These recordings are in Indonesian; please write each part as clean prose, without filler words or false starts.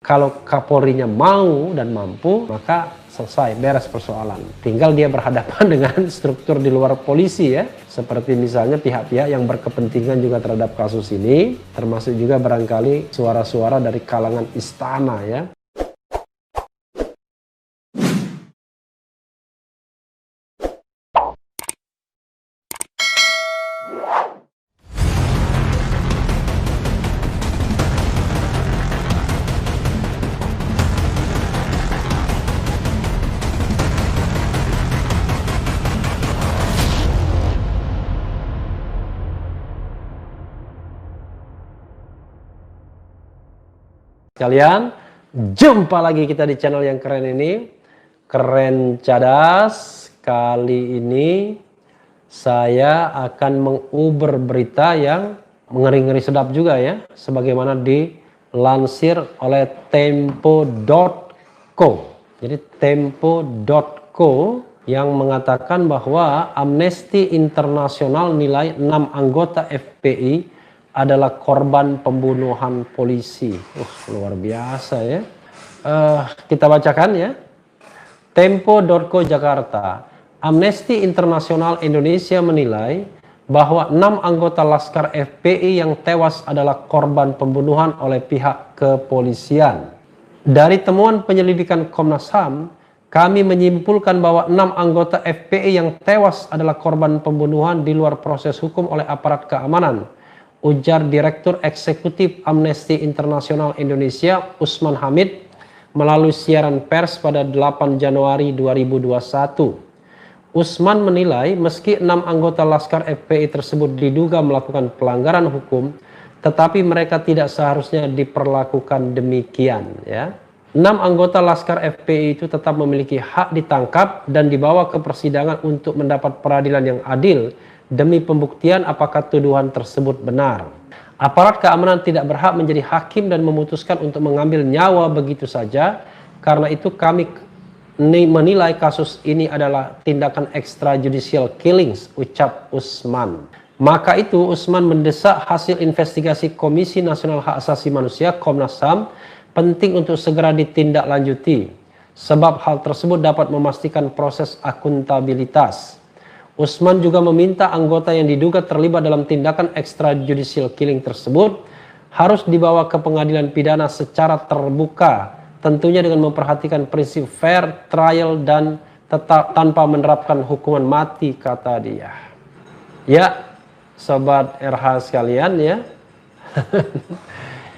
Kalau Kapolrinya mau dan mampu, maka selesai, beres persoalan. Tinggal dia berhadapan dengan struktur di luar polisi ya. Seperti misalnya pihak-pihak yang berkepentingan juga terhadap kasus ini, termasuk juga barangkali suara-suara dari kalangan istana ya. Kalian, jumpa lagi kita di channel yang keren ini, Keren Cadas. Kali ini saya akan menguber berita yang mengeri-ngeri sedap juga ya, sebagaimana dilansir oleh Tempo.co. Jadi Tempo.co yang mengatakan bahwa Amnesty International nilai 6 anggota FPI adalah korban pembunuhan polisi. Luar biasa ya. Kita bacakan ya. Tempo.co Jakarta. Amnesty International Indonesia menilai bahwa 6 anggota Laskar FPI yang tewas adalah korban pembunuhan oleh pihak kepolisian. Dari temuan penyelidikan Komnas HAM, kami menyimpulkan bahwa 6 anggota FPI yang tewas adalah korban pembunuhan di luar proses hukum oleh aparat keamanan, ujar Direktur Eksekutif Amnesty International Indonesia Usman Hamid melalui siaran pers pada 8 Januari 2021. Usman menilai meski 6 anggota Laskar FPI tersebut diduga melakukan pelanggaran hukum, tetapi mereka tidak seharusnya diperlakukan demikian ya. 6 anggota Laskar FPI itu tetap memiliki hak ditangkap dan dibawa ke persidangan untuk mendapat peradilan yang adil demi pembuktian apakah tuduhan tersebut benar. Aparat keamanan tidak berhak menjadi hakim dan memutuskan untuk mengambil nyawa begitu saja. Karena itu kami menilai kasus ini adalah tindakan extrajudicial killings, ucap Usman. Maka itu Usman mendesak hasil investigasi Komisi Nasional Hak Asasi Manusia Komnas HAM penting untuk segera ditindaklanjuti, sebab hal tersebut dapat memastikan proses akuntabilitas. Usman juga meminta anggota yang diduga terlibat dalam tindakan extrajudicial killing tersebut harus dibawa ke pengadilan pidana secara terbuka, tentunya dengan memperhatikan prinsip fair trial dan tetap tanpa menerapkan hukuman mati, kata dia. Ya, sobat RH sekalian ya.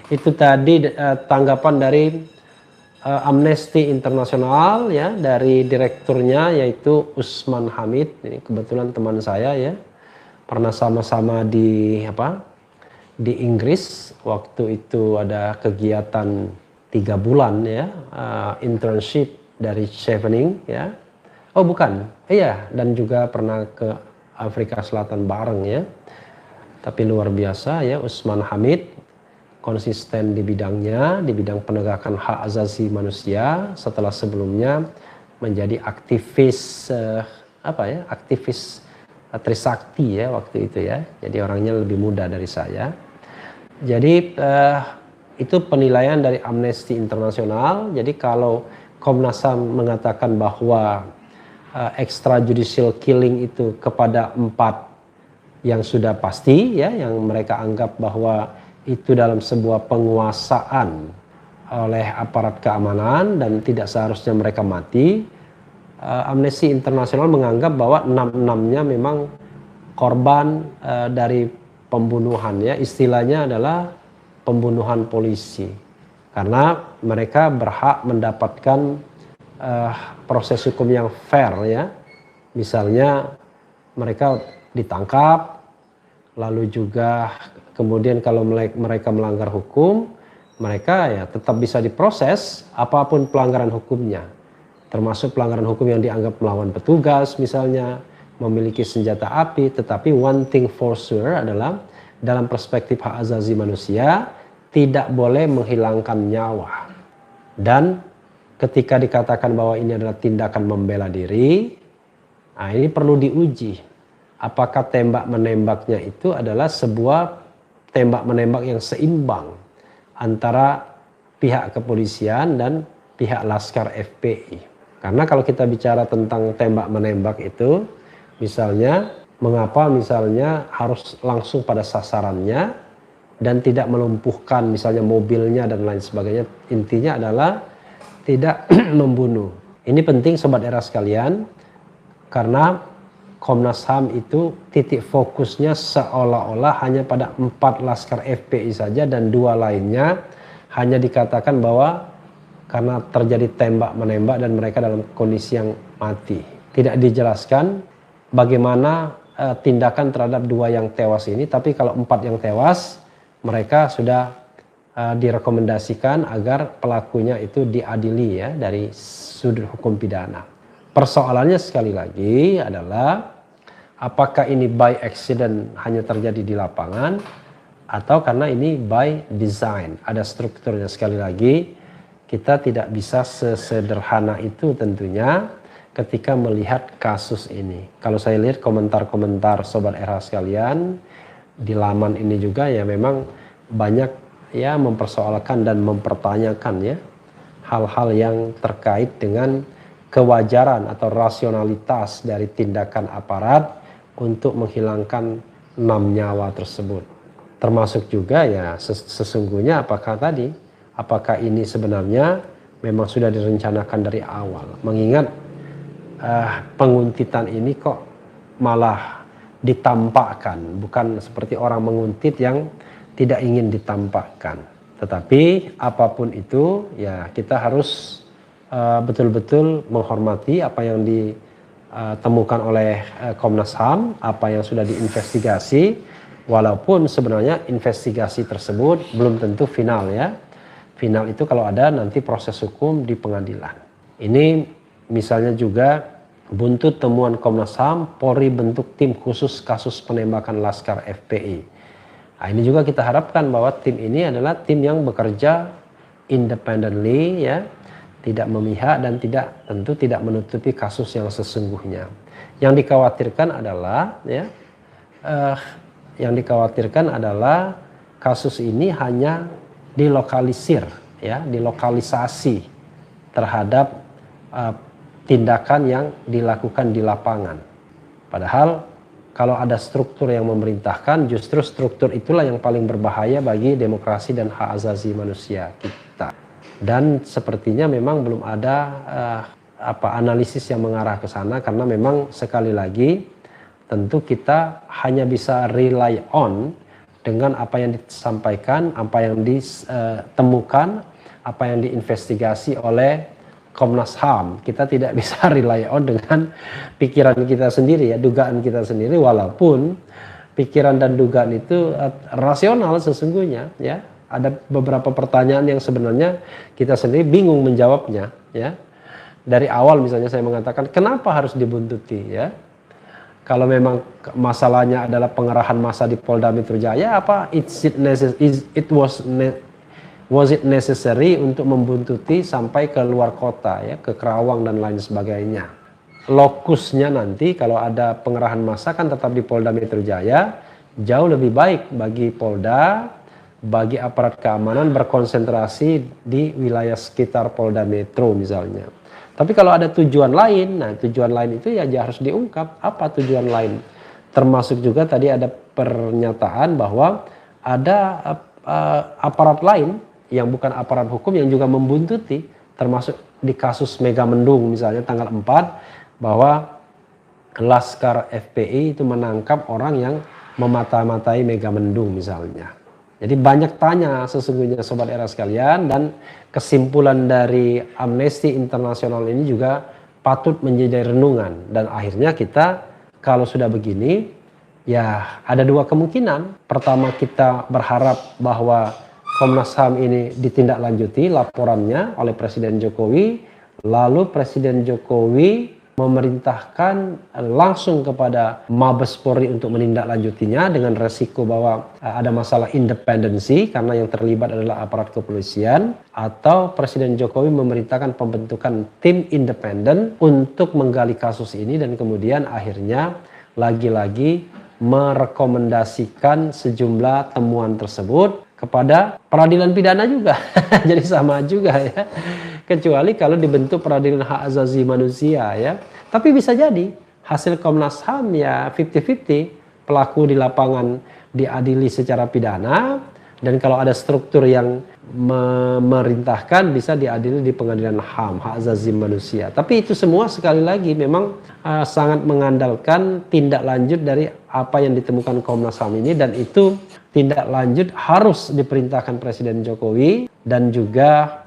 Itu tadi tanggapan dari Amnesty International ya, dari direkturnya yaitu Usman Hamid. Ini kebetulan teman saya ya, pernah sama-sama di Inggris waktu itu ada kegiatan 3 bulan ya, internship dari Chevening ya. Oh bukan, iya, dan juga pernah ke Afrika Selatan bareng ya. Tapi luar biasa ya, Usman Hamid konsisten di bidangnya, di bidang penegakan hak asasi manusia setelah sebelumnya menjadi aktivis aktivis Trisakti ya waktu itu ya. Jadi orangnya lebih muda dari saya. Jadi itu penilaian dari Amnesty International. Jadi kalau Komnas HAM mengatakan bahwa extrajudicial killing itu kepada 4 yang sudah pasti ya, yang mereka anggap bahwa itu dalam sebuah penguasaan oleh aparat keamanan dan tidak seharusnya mereka mati. Amnesty International menganggap bahwa 6-6-nya memang korban dari pembunuhan ya, istilahnya adalah pembunuhan polisi, karena mereka berhak mendapatkan proses hukum yang fair ya. Misalnya mereka ditangkap, lalu juga kemudian kalau mereka melanggar hukum, mereka ya tetap bisa diproses apapun pelanggaran hukumnya. Termasuk pelanggaran hukum yang dianggap melawan petugas misalnya, memiliki senjata api. Tetapi one thing for sure adalah dalam perspektif hak asasi manusia tidak boleh menghilangkan nyawa. Dan ketika dikatakan bahwa ini adalah tindakan membela diri, nah ini perlu diuji. Apakah tembak menembaknya itu adalah sebuah tembak menembak yang seimbang antara pihak kepolisian dan pihak Laskar FPI. Karena kalau kita bicara tentang tembak menembak itu, misalnya mengapa misalnya harus langsung pada sasarannya dan tidak melumpuhkan misalnya mobilnya dan lain sebagainya. Intinya adalah tidak membunuh. Ini penting sobat era sekalian, karena Komnas HAM itu titik fokusnya seolah-olah hanya pada 4 Laskar FPI saja, dan 2 lainnya hanya dikatakan bahwa karena terjadi tembak menembak dan mereka dalam kondisi yang mati. Tidak dijelaskan bagaimana tindakan terhadap 2 yang tewas ini, tapi kalau 4 yang tewas mereka sudah direkomendasikan agar pelakunya itu diadili ya dari sudut hukum pidana. Persoalannya sekali lagi adalah apakah ini by accident hanya terjadi di lapangan atau karena ini by design, ada strukturnya. Sekali lagi kita tidak bisa sesederhana itu tentunya ketika melihat kasus ini. Kalau saya lihat komentar-komentar sobat RH sekalian di laman ini juga ya memang banyak ya mempersoalkan dan mempertanyakan ya hal-hal yang terkait dengan kewajaran atau rasionalitas dari tindakan aparat untuk menghilangkan 6 nyawa tersebut. Termasuk juga ya sesungguhnya apakah ini sebenarnya memang sudah direncanakan dari awal. Mengingat penguntitan ini kok malah ditampakkan, bukan seperti orang menguntit yang tidak ingin ditampakkan. Tetapi apapun itu ya kita harus betul-betul menghormati apa yang ditemukan oleh Komnas HAM, apa yang sudah diinvestigasi, walaupun sebenarnya investigasi tersebut belum tentu final ya. Final itu kalau ada nanti proses hukum di pengadilan. Ini misalnya juga buntut temuan Komnas HAM, Polri bentuk tim khusus kasus penembakan Laskar FPI. Nah, ini juga kita harapkan bahwa tim ini adalah tim yang bekerja independently ya, tidak memihak dan tentu tidak menutupi kasus yang sesungguhnya. Yang dikhawatirkan adalah kasus ini hanya dilokalisir ya, dilokalisasi terhadap tindakan yang dilakukan di lapangan. Padahal kalau ada struktur yang memerintahkan, justru struktur itulah yang paling berbahaya bagi demokrasi dan hak asasi manusia kita. Dan sepertinya memang belum ada analisis yang mengarah ke sana, karena memang sekali lagi tentu kita hanya bisa rely on dengan apa yang disampaikan, apa yang ditemukan, apa yang diinvestigasi oleh Komnas HAM. Kita tidak bisa rely on dengan pikiran kita sendiri ya, dugaan kita sendiri, walaupun pikiran dan dugaan itu rasional sesungguhnya ya. Ada beberapa pertanyaan yang sebenarnya kita sendiri bingung menjawabnya ya. Dari awal misalnya saya mengatakan kenapa harus dibuntuti ya. Kalau memang masalahnya adalah pengerahan massa di Polda Metro Jaya, was it necessary untuk membuntuti sampai ke luar kota ya, ke Kerawang dan lain sebagainya. Lokusnya nanti kalau ada pengerahan massa kan tetap di Polda Metro Jaya, jauh lebih baik bagi Polda, bagi aparat keamanan berkonsentrasi di wilayah sekitar Polda Metro misalnya. Tapi kalau ada tujuan lain, nah tujuan lain itu ya harus diungkap. Apa tujuan lain? Termasuk juga tadi ada pernyataan bahwa ada aparat lain yang bukan aparat hukum yang juga membuntuti, termasuk di kasus Megamendung misalnya tanggal 4, bahwa Laskar FPI itu menangkap orang yang memata-matai Megamendung misalnya. Jadi banyak tanya sesungguhnya sobat era sekalian, dan kesimpulan dari Amnesty Internasional ini juga patut menjadi renungan. Dan akhirnya kita kalau sudah begini ya ada 2 kemungkinan. Pertama, kita berharap bahwa Komnas HAM ini ditindaklanjuti laporannya oleh Presiden Jokowi, lalu Presiden Jokowi memerintahkan langsung kepada Mabes Polri untuk menindaklanjutinya dengan resiko bahwa ada masalah independensi karena yang terlibat adalah aparat kepolisian, atau Presiden Jokowi memerintahkan pembentukan tim independen untuk menggali kasus ini dan kemudian akhirnya lagi-lagi merekomendasikan sejumlah temuan tersebut kepada peradilan pidana juga. Jadi sama juga ya. Kecuali kalau dibentuk peradilan hak asasi manusia ya. Tapi bisa jadi hasil Komnas HAM ya 50-50, pelaku di lapangan diadili secara pidana, dan kalau ada struktur yang memerintahkan bisa diadili di pengadilan HAM, hak asasi manusia. Tapi itu semua sekali lagi memang sangat mengandalkan tindak lanjut dari apa yang ditemukan Komnas HAM ini, dan itu tindak lanjut harus diperintahkan Presiden Jokowi, dan juga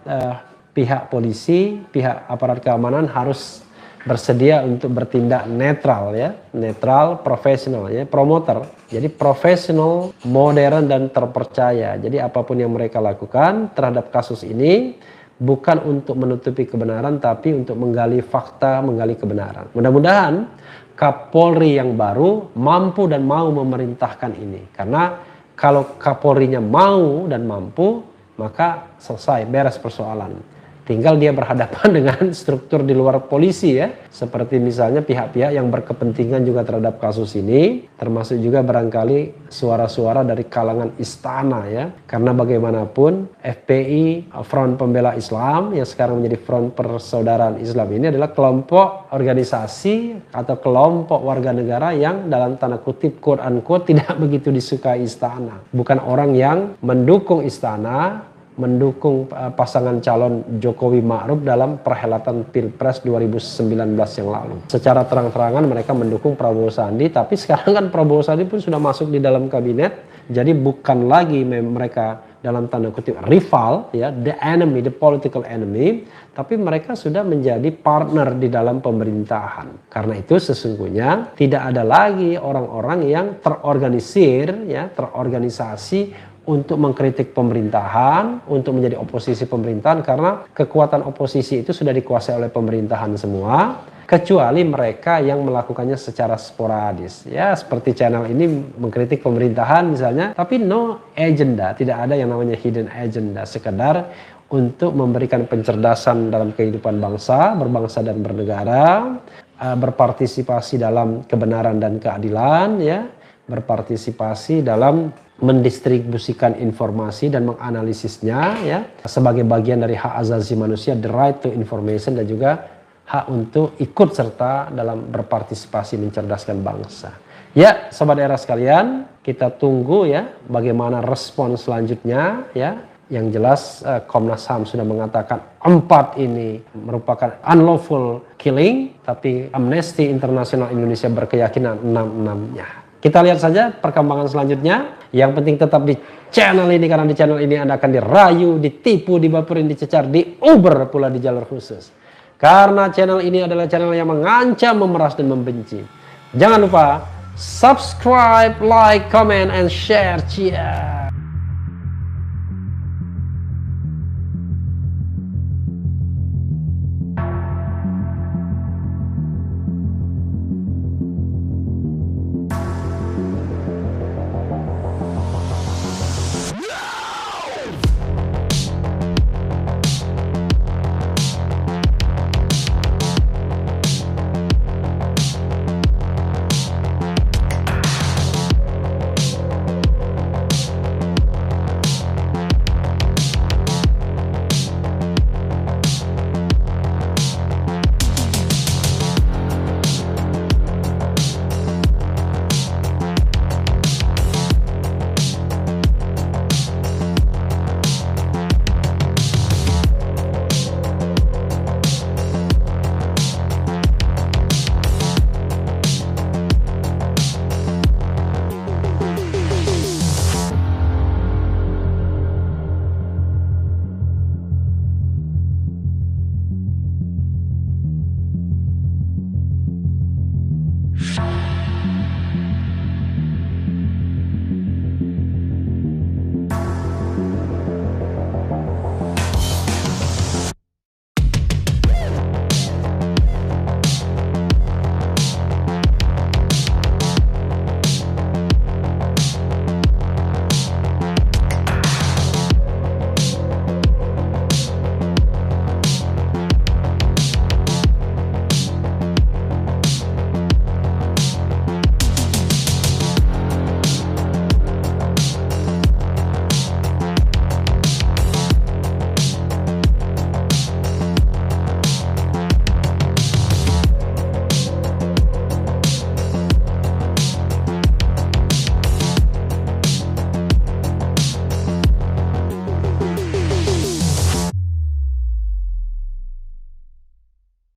pihak polisi, pihak aparat keamanan harus bersedia untuk bertindak netral ya, netral, profesional ya, promoter. Jadi profesional, modern dan terpercaya. Jadi apapun yang mereka lakukan terhadap kasus ini bukan untuk menutupi kebenaran, tapi untuk menggali fakta, menggali kebenaran. Mudah-mudahan Kapolri yang baru mampu dan mau memerintahkan ini. Karena kalau Kapolrinya mau dan mampu, maka selesai, beres persoalan. Tinggal dia berhadapan dengan struktur di luar polisi ya. Seperti misalnya pihak-pihak yang berkepentingan juga terhadap kasus ini. Termasuk juga barangkali suara-suara dari kalangan istana ya. Karena bagaimanapun FPI, Front Pembela Islam, yang sekarang menjadi Front Persaudaraan Islam, ini adalah kelompok organisasi atau kelompok warga negara yang dalam tanda kutip quote unquote tidak begitu disukai istana. Bukan orang yang mendukung istana, mendukung pasangan calon Jokowi Ma'ruf dalam perhelatan Pilpres 2019 yang lalu. Secara terang-terangan mereka mendukung Prabowo Sandi, tapi sekarang kan Prabowo Sandi pun sudah masuk di dalam kabinet, jadi bukan lagi mereka dalam tanda kutip rival ya, the enemy, the political enemy, tapi mereka sudah menjadi partner di dalam pemerintahan. Karena itu sesungguhnya tidak ada lagi orang-orang yang terorganisir ya, terorganisasi untuk mengkritik pemerintahan, untuk menjadi oposisi pemerintahan, karena kekuatan oposisi itu sudah dikuasai oleh pemerintahan semua, kecuali mereka yang melakukannya secara sporadis. Ya, seperti channel ini mengkritik pemerintahan misalnya, tapi no agenda, tidak ada yang namanya hidden agenda, sekedar untuk memberikan pencerdasan dalam kehidupan bangsa, berbangsa dan bernegara, berpartisipasi dalam kebenaran dan keadilan, ya, berpartisipasi dalam mendistribusikan informasi dan menganalisisnya ya sebagai bagian dari hak asasi manusia, the right to information, dan juga hak untuk ikut serta dalam berpartisipasi mencerdaskan bangsa. Ya, sobat era sekalian, kita tunggu ya bagaimana respon selanjutnya ya. Yang jelas Komnas HAM sudah mengatakan 4 ini merupakan unlawful killing, tapi Amnesty International Indonesia berkeyakinan 6-6-nya. Kita lihat saja perkembangan selanjutnya. Yang penting tetap di channel ini, karena di channel ini Anda akan dirayu, ditipu, dibaperin, dicecar, diuber pula di jalur khusus. Karena channel ini adalah channel yang mengancam, memeras, dan membenci. Jangan lupa subscribe, like, comment, and share. Cheers.